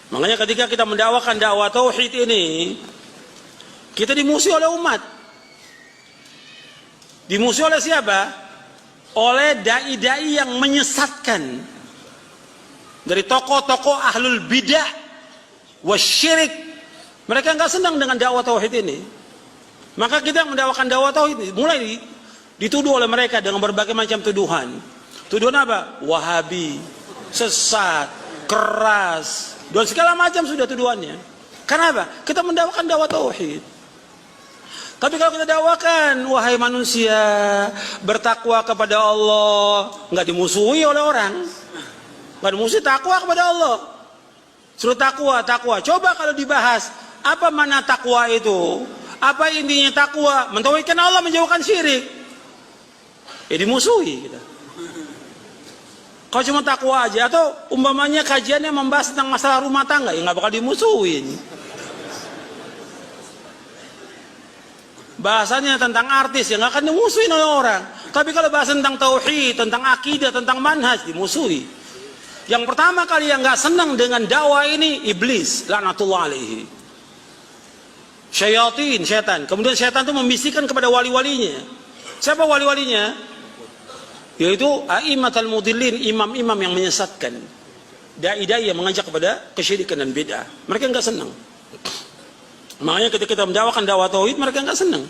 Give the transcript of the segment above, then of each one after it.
Makanya ketika kita mendakwakan dakwah tauhid ini, kita dimusuhi oleh umat. Dimusuhi oleh siapa? Oleh dai-dai yang menyesatkan. Dari tokoh-tokoh ahlul bidah wasyirik. Mereka nggak senang dengan dakwah tauhid ini. Maka kita mendakwakan dakwah tauhid ini mulai dituduh oleh mereka dengan berbagai macam tuduhan. Tuduhan apa? Wahabi, sesat, keras, dan segala macam sudah tuduhannya. Kenapa? Kita mendakwakan dakwah tauhid. Tapi kalau kita dakwakan, wahai manusia, bertakwa kepada Allah, nggak dimusuhi oleh orang, nggak dimusuhi, takwa kepada Allah. Suruh takwa, takwa. Coba kalau dibahas, apa mana takwa itu? Apa intinya takwa? Mentauhidkan Allah, menjauhkan syirik. Ya dimusuhi kita. Kalau cuma takwa aja, atau umpamanya kajiannya membahas tentang masalah rumah tangga, ya nggak bakal dimusuhin. Bahasanya tentang artis, ya nggak akan dimusuhin oleh orang. Tapi kalau bahas tentang tauhid, tentang akidah, tentang manhaj, dimusuhi. Yang pertama kali yang nggak senang dengan dakwah ini, iblis, laknatullah alaihi. Syayatin, setan. Kemudian setan itu membisikkan kepada wali-walinya. Siapa wali-walinya? Yaitu a'immatul mudillin, imam-imam yang menyesatkan, dai-dai yang mengajak kepada kesyirikan dan bid'ah. Mereka enggak senang. Makanya ketika kita mendakwakan dakwah tauhid, mereka enggak senang.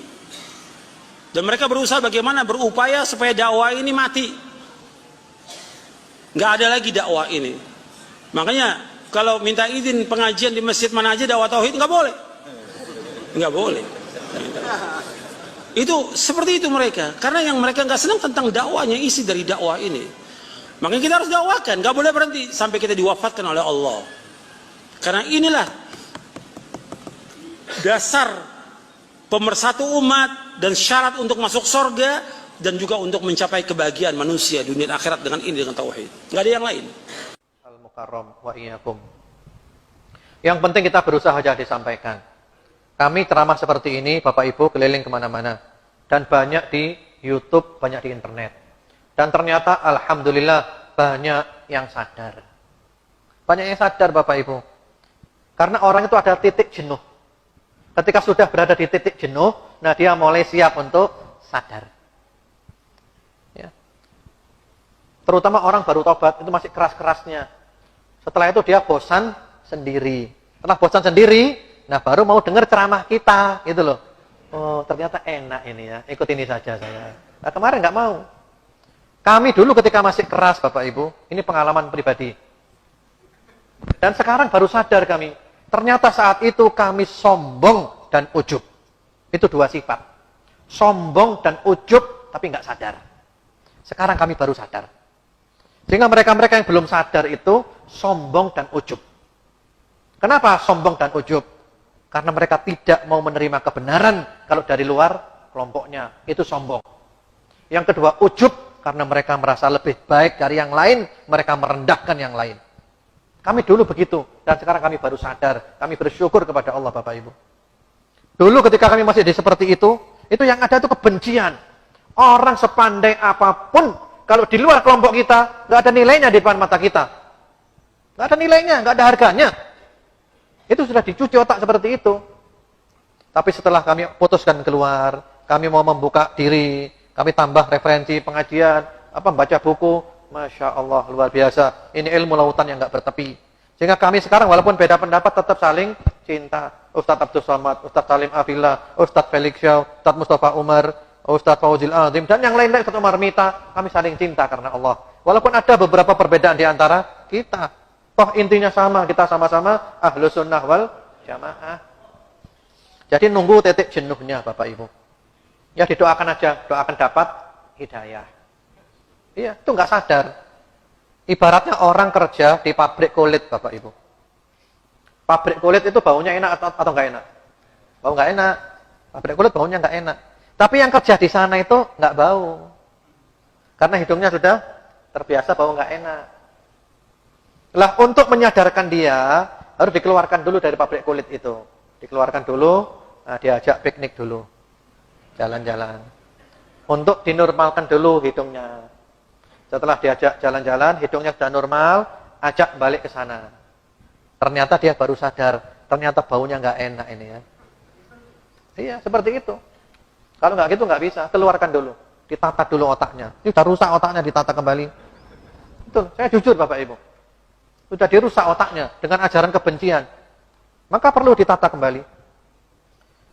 Dan mereka berusaha bagaimana berupaya supaya dakwah ini mati. Enggak ada lagi dakwah ini. Makanya kalau minta izin pengajian di masjid mana aja dakwah tauhid enggak boleh. Enggak boleh. Itu seperti itu mereka, karena yang mereka nggak senang tentang dakwahnya, isi dari dakwah ini. Makanya kita harus dakwakan, nggak boleh berhenti sampai kita diwafatkan oleh Allah. Karena inilah dasar pemersatu umat dan syarat untuk masuk surga dan juga untuk mencapai kebahagiaan manusia dunia dan akhirat dengan ini, dengan tauhid. Nggak ada yang lain. Al-Mukarram wa iyyakum. Yang penting kita berusaha saja disampaikan. Kami ceramah seperti ini, Bapak Ibu keliling kemana-mana. Dan banyak di YouTube, banyak di internet. Dan ternyata Alhamdulillah banyak yang sadar. Banyak yang sadar Bapak Ibu. Karena orang itu ada titik jenuh. Ketika sudah berada di titik jenuh, nah dia mulai siap untuk sadar. Ya. Terutama orang baru tobat, itu masih keras-kerasnya. Setelah itu dia bosan sendiri. Setelah bosan sendiri, nah baru mau dengar ceramah kita, gitu loh. Oh ternyata enak ini ya, ikut ini saja saya. Nah kemarin nggak mau. Kami dulu ketika masih keras Bapak Ibu, ini pengalaman pribadi. Dan sekarang baru sadar kami, ternyata saat itu kami sombong dan ujub. Itu dua sifat. Sombong dan ujub, tapi nggak sadar. Sekarang kami baru sadar. Sehingga mereka-mereka yang belum sadar itu sombong dan ujub. Kenapa sombong dan ujub? Karena mereka tidak mau menerima kebenaran kalau dari luar kelompoknya. Itu sombong. Yang kedua, ujub. Karena mereka merasa lebih baik dari yang lain, mereka merendahkan yang lain. Kami dulu begitu. Dan sekarang kami baru sadar. Kami bersyukur kepada Allah Bapak Ibu. Dulu ketika kami masih di seperti itu yang ada itu kebencian. Orang sepandai apapun, kalau di luar kelompok kita, nggak ada nilainya di depan mata kita. Nggak ada nilainya, nggak ada harganya. Itu sudah dicuci otak seperti itu. Tapi setelah kami putuskan keluar, kami mau membuka diri, kami tambah referensi pengajian, baca buku, Masya Allah, luar biasa. Ini ilmu lautan yang nggak bertepi. Sehingga kami sekarang walaupun beda pendapat tetap saling cinta. Ustadz Abdul Somad, Ustadz Salim Afillah, Ustadz Felix Shaw, Ustadz Mustafa Umar, Ustadz Fauzil Azim, dan yang lain-lain, Ustadz Umar Mita, kami saling cinta karena Allah. Walaupun ada beberapa perbedaan di antara kita. Toh intinya sama, kita sama-sama Ahlus Sunnah wal Jamaah. Jadi nunggu titik jenuhnya Bapak Ibu. Ya didoakan aja, doakan dapat hidayah. Iya, itu nggak sadar. Ibaratnya orang kerja di pabrik kulit Bapak Ibu. Pabrik kulit itu baunya enak atau nggak enak? Bau nggak enak. Pabrik kulit baunya nggak enak. Tapi yang kerja di sana itu nggak bau. Karena hidungnya sudah terbiasa bau nggak enak. Lah untuk menyadarkan dia harus dikeluarkan dulu dari pabrik kulit itu. Dikeluarkan dulu, nah diajak piknik dulu. Jalan-jalan. Untuk dinormalkan dulu hidungnya. Setelah diajak jalan-jalan, hidungnya sudah normal, ajak balik ke sana. Ternyata dia baru sadar, ternyata baunya nggak enak ini ya. Iya, seperti itu. Kalau nggak gitu nggak bisa, keluarkan dulu. Ditata dulu otaknya. Ini sudah rusak otaknya, ditata kembali. Betul, saya jujur Bapak Ibu. Sudah dirusak otaknya dengan ajaran kebencian. Maka perlu ditata kembali.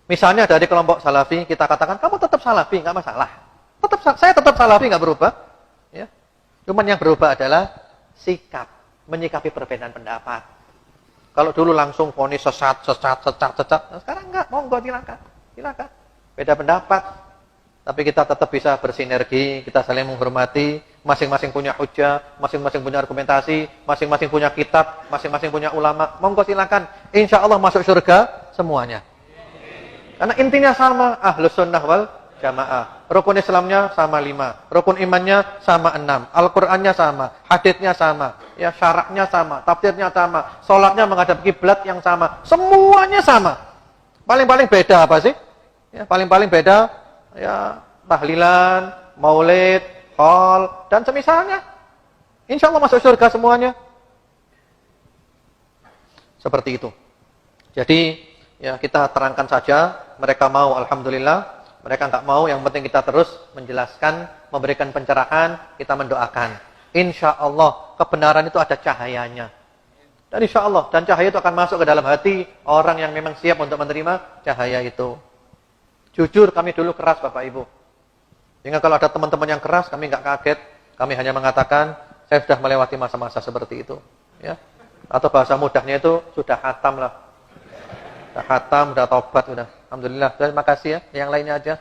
Misalnya dari kelompok salafi, kita katakan, kamu tetap salafi, nggak masalah. Saya tetap salafi, nggak berubah. Ya. Cuman yang berubah adalah sikap, menyikapi perbedaan pendapat. Kalau dulu langsung vonis sesat. Nah, sekarang enggak, monggo silakan. Silakan. Beda pendapat. Tapi kita tetap bisa bersinergi, kita saling menghormati, masing-masing punya hujah, masing-masing punya argumentasi, masing-masing punya kitab, masing-masing punya ulama. Monggo silakan. Insya Allah masuk surga semuanya. Karena intinya sama, ahlus sunnah wal jamaah. Rukun Islamnya sama 5, rukun imannya sama 6, Al-Qur'annya sama, haditsnya sama, ya syaraknya sama, tafsirnya sama, salatnya menghadap kiblat yang sama, semuanya sama. Paling-paling beda apa sih? Ya, paling-paling beda ya tahlilan, maulid, haul dan semisalnya. Insya Allah masuk surga semuanya. Seperti itu. Jadi ya kita terangkan saja, mereka mau alhamdulillah. Mereka nggak mau, yang penting kita terus menjelaskan, memberikan pencerahan, kita mendoakan. Insya Allah, kebenaran itu ada cahayanya. Dan insya Allah, dan cahaya itu akan masuk ke dalam hati orang yang memang siap untuk menerima cahaya itu. Jujur, kami dulu keras Bapak Ibu. Sehingga kalau ada teman-teman yang keras, kami nggak kaget. Kami hanya mengatakan, saya sudah melewati masa-masa seperti itu. Ya. Atau bahasa mudahnya itu, sudah khatam lah. Sudah khatam, sudah tobat, sudah. Alhamdulillah. Terima kasih ya. Yang lainnya aja.